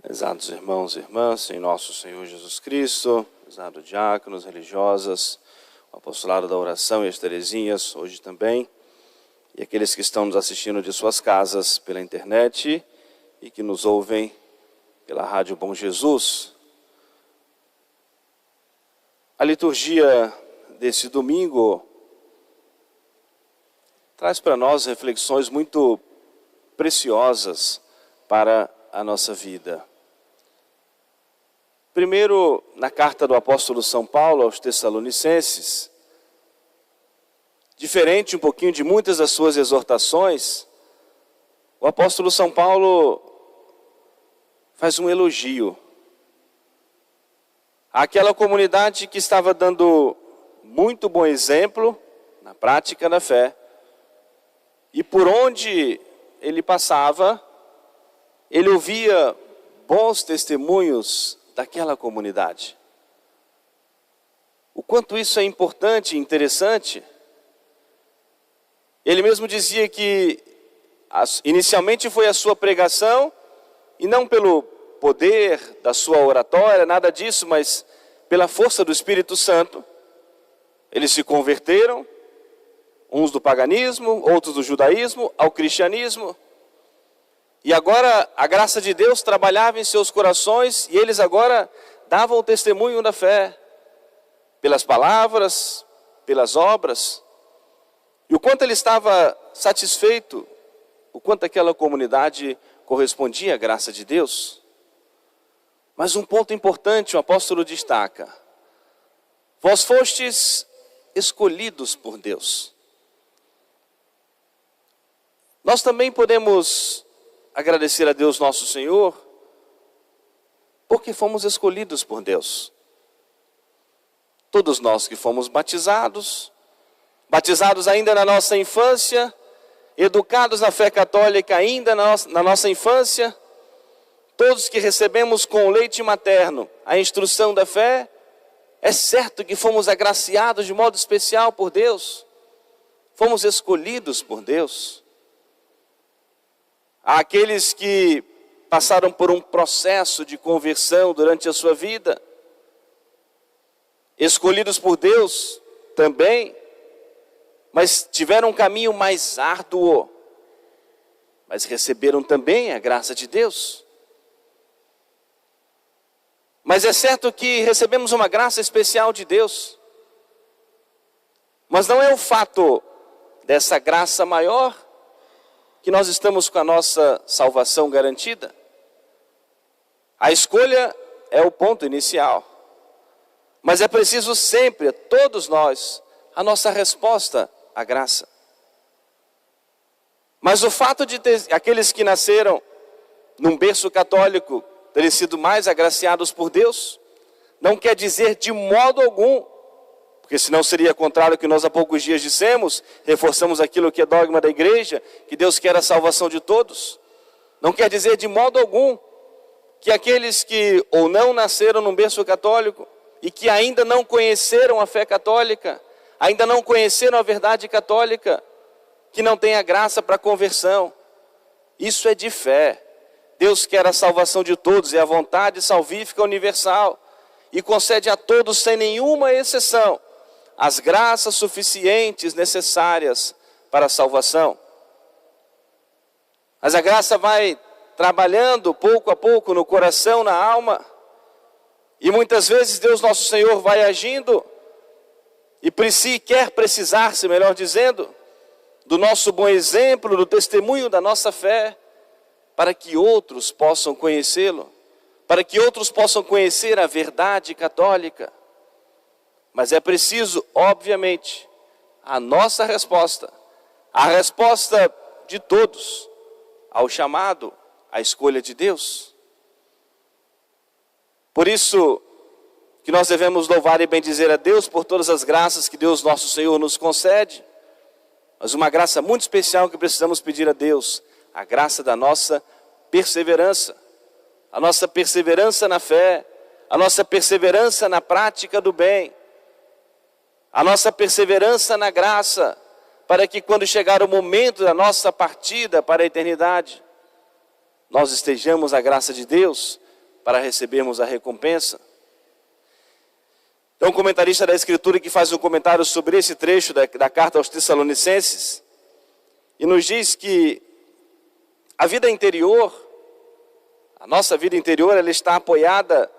Prezados irmãos e irmãs, em nosso Senhor Jesus Cristo, prezados diáconos, religiosas, o apostolado da oração e as Terezinhas, hoje também, e aqueles que estão nos assistindo de suas casas pela internet e que nos ouvem pela Rádio Bom Jesus. A liturgia desse domingo traz para nós reflexões muito preciosas para a nossa vida. Primeiro, na carta do apóstolo São Paulo aos Tessalonicenses, diferente um pouquinho de muitas das suas exortações, o apóstolo São Paulo faz um elogio àquela comunidade que estava dando muito bom exemplo na prática da fé, e por onde ele passava, ele ouvia bons testemunhos daquela comunidade. O quanto isso é importante e interessante. Ele mesmo dizia que inicialmente foi a sua pregação, e não pelo poder da sua oratória, nada disso, mas pela força do Espírito Santo. Eles se converteram, uns do paganismo, outros do judaísmo, ao cristianismo. E agora a graça de Deus trabalhava em seus corações e eles agora davam o testemunho da fé, pelas palavras, pelas obras. E o quanto ele estava satisfeito, o quanto aquela comunidade correspondia à graça de Deus. Mas um ponto importante o apóstolo destaca: vós fostes escolhidos por Deus. Nós também podemos agradecer a Deus nosso Senhor, porque fomos escolhidos por Deus. Todos nós que fomos batizados ainda na nossa infância, educados na fé católica ainda na nossa infância, todos que recebemos com o leite materno a instrução da fé, é certo que fomos agraciados de modo especial por Deus, fomos escolhidos por Deus. Há aqueles que passaram por um processo de conversão durante a sua vida, escolhidos por Deus também, mas tiveram um caminho mais árduo, mas receberam também a graça de Deus. Mas é certo que recebemos uma graça especial de Deus, mas não é o fato dessa graça maior que nós estamos com a nossa salvação garantida. A escolha é o ponto inicial, mas é preciso sempre, todos nós, a nossa resposta à graça. Mas o fato de ter aqueles que nasceram num berço católico terem sido mais agraciados por Deus, não quer dizer de modo algum, porque senão seria contrário ao que nós há poucos dias dissemos, reforçamos aquilo que é dogma da igreja, que Deus quer a salvação de todos. Não quer dizer de modo algum que aqueles que ou não nasceram num berço católico e que ainda não conheceram a fé católica, ainda não conheceram a verdade católica, que não têm a graça para a conversão. Isso é de fé. Deus quer a salvação de todos, é a vontade salvífica universal, e concede a todos sem nenhuma exceção as graças suficientes necessárias para a salvação. Mas a graça vai trabalhando pouco a pouco no coração, na alma, e muitas vezes Deus nosso Senhor vai agindo e quer precisar-se, melhor dizendo, do nosso bom exemplo, do testemunho da nossa fé, para que outros possam conhecê-lo, para que outros possam conhecer a verdade católica. Mas é preciso, obviamente, a nossa resposta, a resposta de todos ao chamado, à escolha de Deus. Por isso que nós devemos louvar e bendizer a Deus por todas as graças que Deus nosso Senhor nos concede, mas uma graça muito especial que precisamos pedir a Deus, a graça da nossa perseverança, a nossa perseverança na fé, a nossa perseverança na prática do bem, a nossa perseverança na graça, para que quando chegar o momento da nossa partida para a eternidade, nós estejamos, a graça de Deus, para recebermos a recompensa. Então, um comentarista da Escritura que faz um comentário sobre esse trecho da carta aos Tessalonicenses, e nos diz que a vida interior, a nossa vida interior, ela está apoiada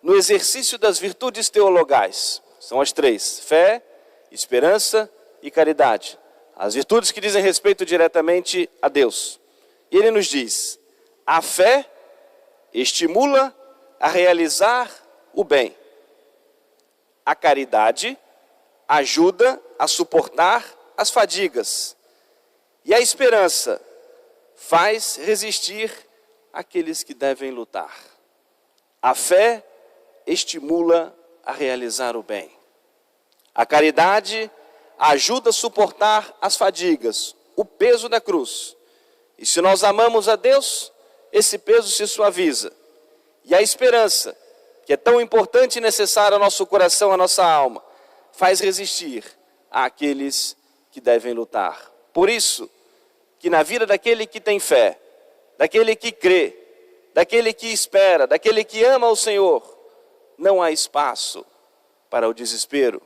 no exercício das virtudes teologais. São as três: fé, esperança e caridade. As virtudes que dizem respeito diretamente a Deus. E ele nos diz: a fé estimula a realizar o bem. A caridade ajuda a suportar as fadigas. E a esperança faz resistir aqueles que devem lutar. A fé estimula a realizar o bem. A caridade ajuda a suportar as fadigas, o peso da cruz. E se nós amamos a Deus, esse peso se suaviza. E a esperança, que é tão importante e necessária ao nosso coração, à nossa alma, faz resistir àqueles que devem lutar. Por isso, que na vida daquele que tem fé, daquele que crê, daquele que espera, daquele que ama o Senhor, não há espaço para o desespero.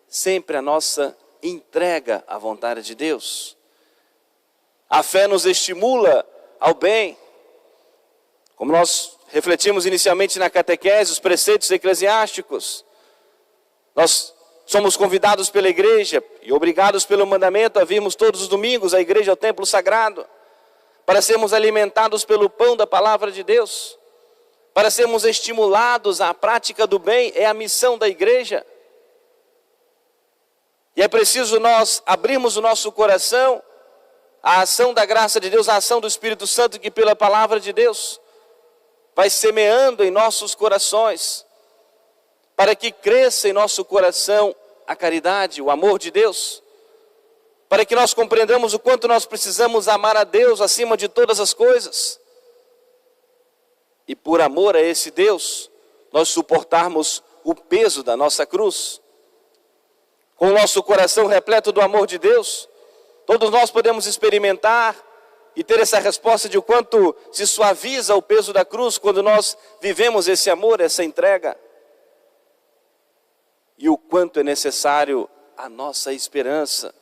Sempre a nossa entrega à vontade de Deus. A fé nos estimula ao bem. Como nós refletimos inicialmente na catequese, os preceitos eclesiásticos, nós somos convidados pela igreja e obrigados pelo mandamento a virmos todos os domingos à igreja, ao templo sagrado, para sermos alimentados pelo pão da palavra de Deus, para sermos estimulados à prática do bem. É a missão da igreja. E é preciso nós abrirmos o nosso coração à ação da graça de Deus, à ação do Espírito Santo, que pela palavra de Deus vai semeando em nossos corações, para que cresça em nosso coração a caridade, o amor de Deus, para que nós compreendamos o quanto nós precisamos amar a Deus acima de todas as coisas. E por amor a esse Deus, nós suportarmos o peso da nossa cruz. Com o nosso coração repleto do amor de Deus, todos nós podemos experimentar e ter essa resposta de o quanto se suaviza o peso da cruz quando nós vivemos esse amor, essa entrega. E o quanto é necessário a nossa esperança.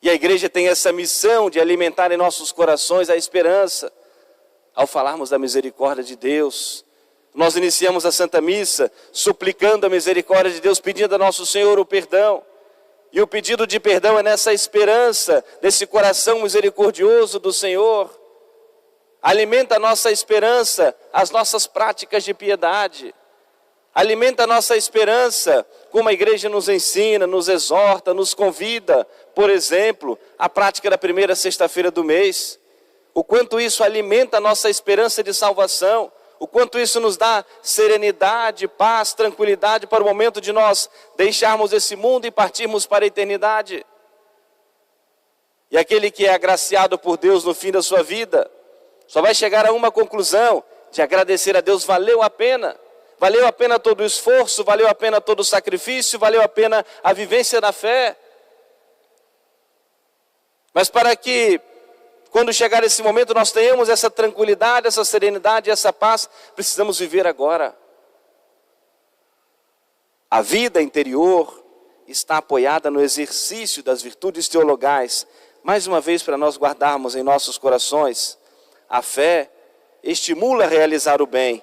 E a igreja tem essa missão de alimentar em nossos corações a esperança. Ao falarmos da misericórdia de Deus, nós iniciamos a Santa Missa suplicando a misericórdia de Deus, pedindo a nosso Senhor o perdão. E o pedido de perdão é nessa esperança, nesse coração misericordioso do Senhor. Alimenta a nossa esperança, as nossas práticas de piedade. Alimenta a nossa esperança, como a igreja nos ensina, nos exorta, nos convida. Por exemplo, a prática da primeira sexta-feira do mês. O quanto isso alimenta a nossa esperança de salvação. O quanto isso nos dá serenidade, paz, tranquilidade para o momento de nós deixarmos esse mundo e partirmos para a eternidade. E aquele que é agraciado por Deus no fim da sua vida, só vai chegar a uma conclusão, de agradecer a Deus. Valeu a pena todo o esforço, valeu a pena todo o sacrifício, valeu a pena a vivência da fé. Mas para que, quando chegar esse momento, nós tenhamos essa tranquilidade, essa serenidade, essa paz, precisamos viver agora. A vida interior está apoiada no exercício das virtudes teologais. Mais uma vez, para nós guardarmos em nossos corações, a fé estimula a realizar o bem.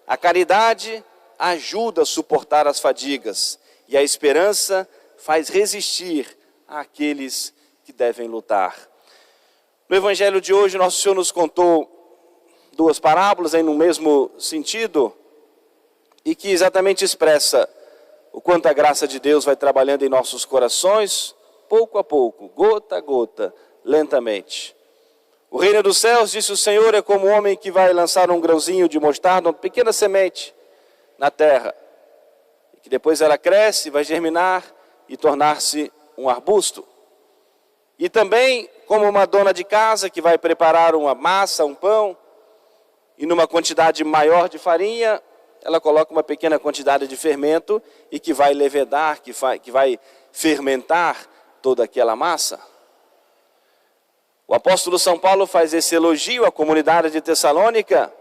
A caridade ajuda a suportar as fadigas. E a esperança faz resistir àqueles que devem lutar. No Evangelho de hoje, nosso Senhor nos contou duas parábolas no mesmo sentido, e que exatamente expressa o quanto a graça de Deus vai trabalhando em nossos corações, pouco a pouco, gota a gota, lentamente. O reino dos céus, disse o Senhor, é como um homem que vai lançar um grãozinho de mostarda, uma pequena semente na terra, que depois ela cresce, vai germinar e tornar-se um arbusto. E também como uma dona de casa que vai preparar uma massa, um pão, e numa quantidade maior de farinha, ela coloca uma pequena quantidade de fermento e que vai levedar, que vai fermentar toda aquela massa. O apóstolo São Paulo faz esse elogio à comunidade de Tessalônica,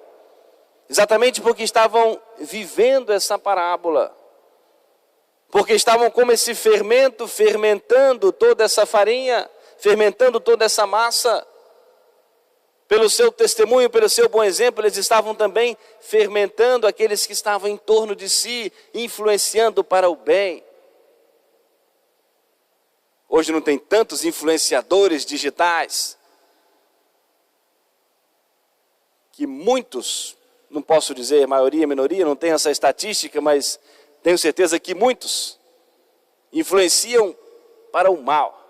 exatamente porque estavam vivendo essa parábola, porque estavam como esse fermento, fermentando toda essa farinha, fermentando toda essa massa. Pelo seu testemunho, pelo seu bom exemplo, eles estavam também fermentando aqueles que estavam em torno de si, influenciando para o bem. Hoje não tem tantos influenciadores digitais, que muitos, não posso dizer maioria, minoria, não tenho essa estatística, mas tenho certeza que muitos influenciam para o mal.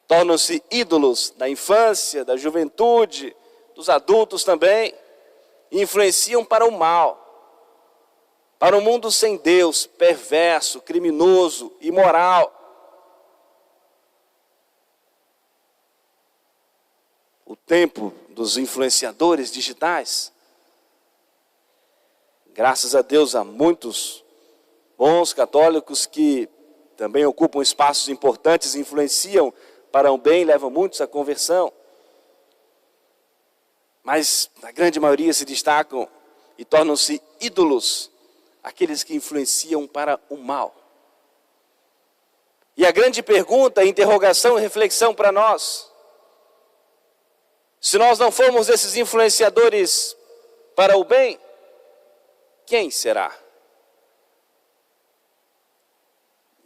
Tornam-se ídolos da infância, da juventude, dos adultos também. Influenciam para o mal, para um mundo sem Deus, perverso, criminoso, imoral. O tempo dos influenciadores digitais. Graças a Deus há muitos bons católicos que também ocupam espaços importantes, influenciam para o bem, levam muitos à conversão. Mas a grande maioria se destacam e tornam-se ídolos, aqueles que influenciam para o mal. E a grande pergunta, interrogação e reflexão para nós: se nós não formos esses influenciadores para o bem, quem será?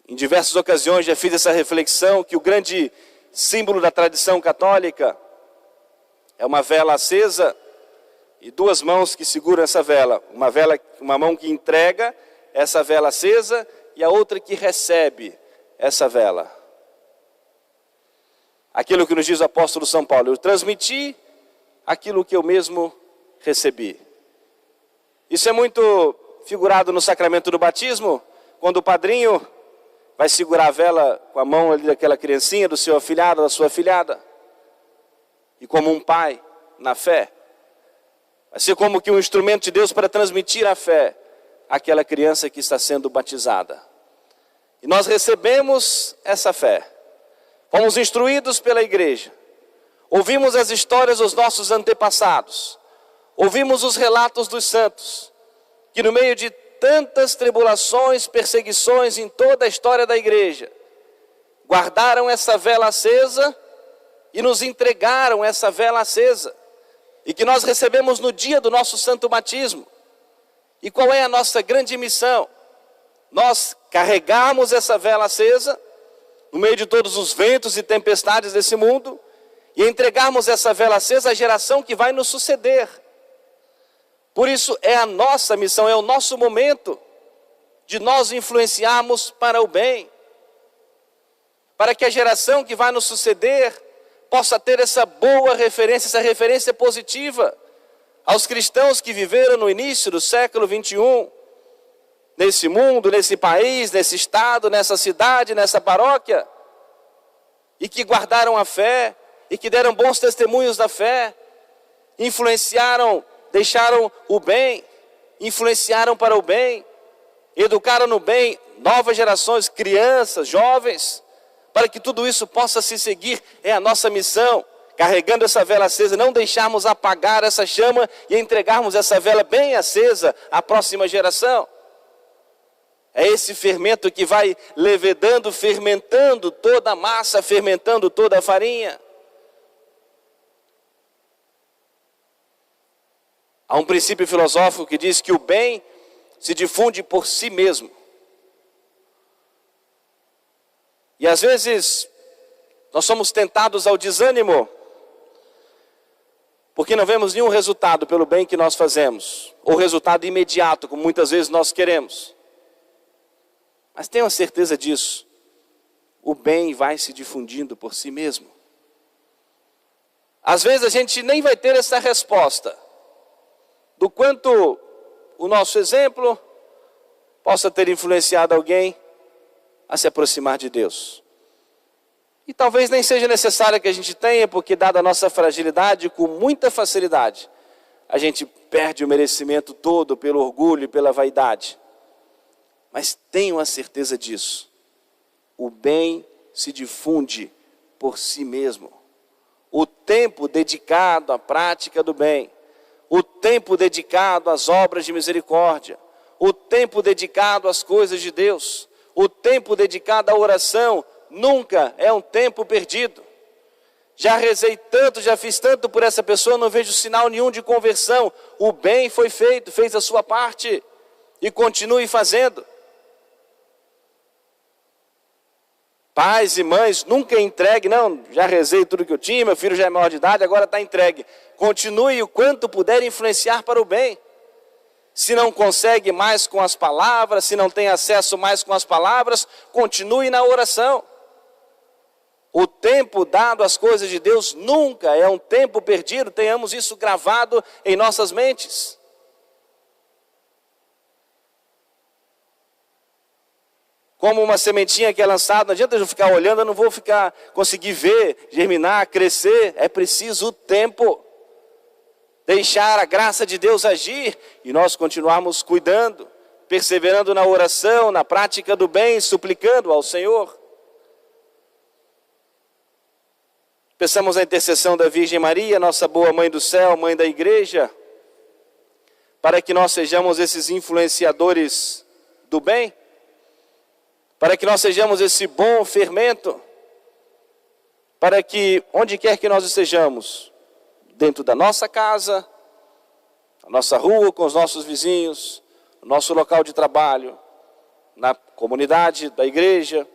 Em diversas ocasiões já fiz essa reflexão que o grande símbolo da tradição católica é uma vela acesa e duas mãos que seguram essa vela. Uma mão que entrega essa vela acesa e a outra que recebe essa vela. Aquilo que nos diz o apóstolo São Paulo: eu transmiti aquilo que eu mesmo recebi. Isso é muito figurado no sacramento do batismo, quando o padrinho vai segurar a vela com a mão ali daquela criancinha, do seu afilhado, da sua afilhada. E como um pai, na fé, vai ser como que um instrumento de Deus para transmitir a fé àquela criança que está sendo batizada. E nós recebemos essa fé. Fomos instruídos pela igreja. Ouvimos as histórias dos nossos antepassados. Ouvimos os relatos dos santos, que no meio de tantas tribulações, perseguições em toda a história da igreja, guardaram essa vela acesa e nos entregaram essa vela acesa, e que nós recebemos no dia do nosso santo batismo. E qual é a nossa grande missão? Nós carregamos essa vela acesa no meio de todos os ventos e tempestades desse mundo e entregarmos essa vela acesa à geração que vai nos suceder. Por isso é a nossa missão, é o nosso momento de nós influenciarmos para o bem, para que a geração que vai nos suceder possa ter essa boa referência, essa referência positiva aos cristãos que viveram no início do século 21, nesse mundo, nesse país, nesse estado, nessa cidade, nessa paróquia, e que guardaram a fé, e que deram bons testemunhos da fé, influenciaram, deixaram o bem, influenciaram para o bem, educaram no bem novas gerações, crianças, jovens, para que tudo isso possa se seguir. É a nossa missão, carregando essa vela acesa, não deixarmos apagar essa chama e entregarmos essa vela bem acesa à próxima geração. É esse fermento que vai levedando, fermentando toda a massa, fermentando toda a farinha. Há um princípio filosófico que diz que o bem se difunde por si mesmo. E às vezes nós somos tentados ao desânimo, porque não vemos nenhum resultado pelo bem que nós fazemos, ou resultado imediato, como muitas vezes nós queremos. Mas tenham certeza disso, o bem vai se difundindo por si mesmo. Às vezes a gente nem vai ter essa resposta, do quanto o nosso exemplo possa ter influenciado alguém a se aproximar de Deus. E talvez nem seja necessário que a gente tenha, porque dada a nossa fragilidade, com muita facilidade, a gente perde o merecimento todo pelo orgulho e pela vaidade. Mas tenham a certeza disso, o bem se difunde por si mesmo. O tempo dedicado à prática do bem, o tempo dedicado às obras de misericórdia, o tempo dedicado às coisas de Deus, o tempo dedicado à oração, nunca é um tempo perdido. Já rezei tanto, já fiz tanto por essa pessoa, não vejo sinal nenhum de conversão. O bem foi feito, fez a sua parte e continue fazendo. Pais e mães, nunca entregue, não, já rezei tudo que eu tinha, meu filho já é maior de idade, agora está entregue. Continue o quanto puder influenciar para o bem. Se não consegue mais com as palavras, se não tem acesso mais com as palavras, continue na oração. O tempo dado às coisas de Deus nunca é um tempo perdido, tenhamos isso gravado em nossas mentes. Como uma sementinha que é lançada, não adianta eu ficar olhando, eu não vou conseguir ver, germinar, crescer, é preciso o tempo. Deixar a graça de Deus agir e nós continuarmos cuidando, perseverando na oração, na prática do bem, suplicando ao Senhor. Peçamos a intercessão da Virgem Maria, nossa boa Mãe do Céu, Mãe da Igreja, para que nós sejamos esses influenciadores do bem, para que nós sejamos esse bom fermento, para que onde quer que nós estejamos, dentro da nossa casa, na nossa rua, com os nossos vizinhos, no nosso local de trabalho, na comunidade da igreja,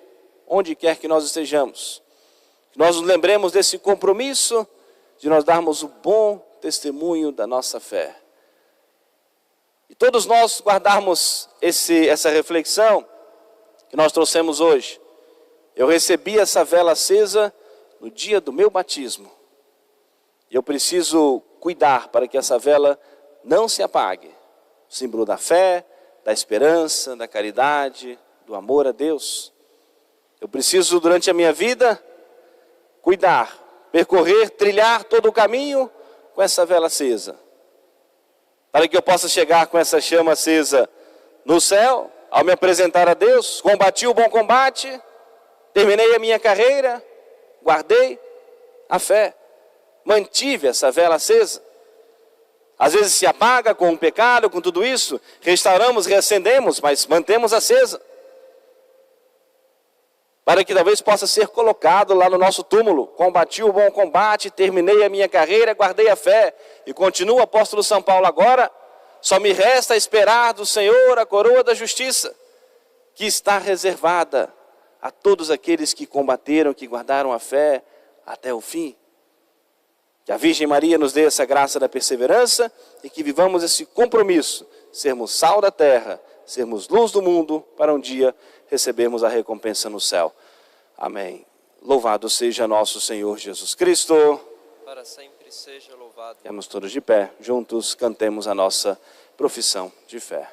onde quer que nós estejamos, que nós nos lembremos desse compromisso de nós darmos o bom testemunho da nossa fé. E todos nós guardarmos essa reflexão que nós trouxemos hoje. Eu recebi essa vela acesa no dia do meu batismo. E eu preciso cuidar para que essa vela não se apague. O símbolo da fé, da esperança, da caridade, do amor a Deus. Eu preciso, durante a minha vida, cuidar, percorrer, trilhar todo o caminho com essa vela acesa. Para que eu possa chegar com essa chama acesa no céu, ao me apresentar a Deus, combati o bom combate, terminei a minha carreira, guardei a fé, mantive essa vela acesa. Às vezes se apaga com o pecado, com tudo isso, restauramos, reacendemos, mas mantemos acesa. Para que talvez possa ser colocado lá no nosso túmulo. Combati o bom combate, terminei a minha carreira, guardei a fé. E continua o apóstolo São Paulo agora, só me resta esperar do Senhor a coroa da justiça, que está reservada a todos aqueles que combateram, que guardaram a fé até o fim. Que a Virgem Maria nos dê essa graça da perseverança e que vivamos esse compromisso, sermos sal da terra, sermos luz do mundo, para um dia recebermos a recompensa no céu. Amém. Louvado seja nosso Senhor Jesus Cristo. Para sempre seja louvado. Estamos todos de pé, juntos cantemos a nossa profissão de fé.